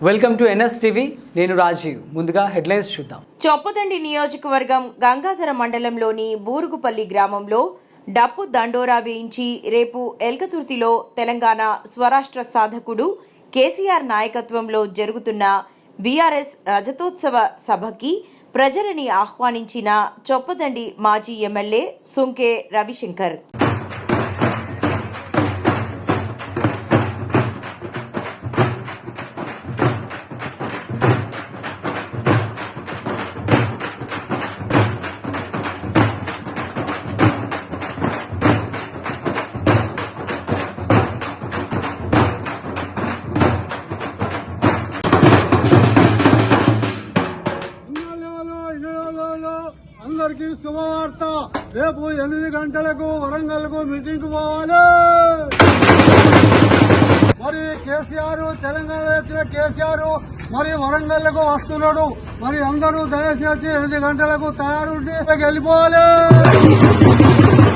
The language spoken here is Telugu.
Welcome to NS TV. నేను రాజీవ్. ముందుగా హెడ్లైన్స్ చూద్దాం. చొప్పదండి నియోజకవర్గం గంగాధర మండలంలోని బూరుగుపల్లి గ్రామంలో డప్పు దండోరా వేయించి రేపు ఎల్కతుర్తిలో తెలంగాణ స్వరాష్ట్ర సాధకుడు కేసీఆర్ నాయకత్వంలో జరుగుతున్న బీఆర్ఎస్ రజతోత్సవ సభకి ప్రజలని ఆహ్వానించిన చొప్పదండి మాజీ ఎమ్మెల్యే సుంకే రవిశంకర్. అందరికీ శుభవార్త. రేపు 8 గంటలకు వరంగల్కు మీటింగ్ పోవాలి. మరి కేసీఆర్, తెలంగాణ వచ్చిన కేసీఆర్ మరి వరంగల్కు వస్తున్నాడు. మరి అందరూ దయచేసి 8 గంటలకు తయారుండి వెళ్ళిపోవాలి.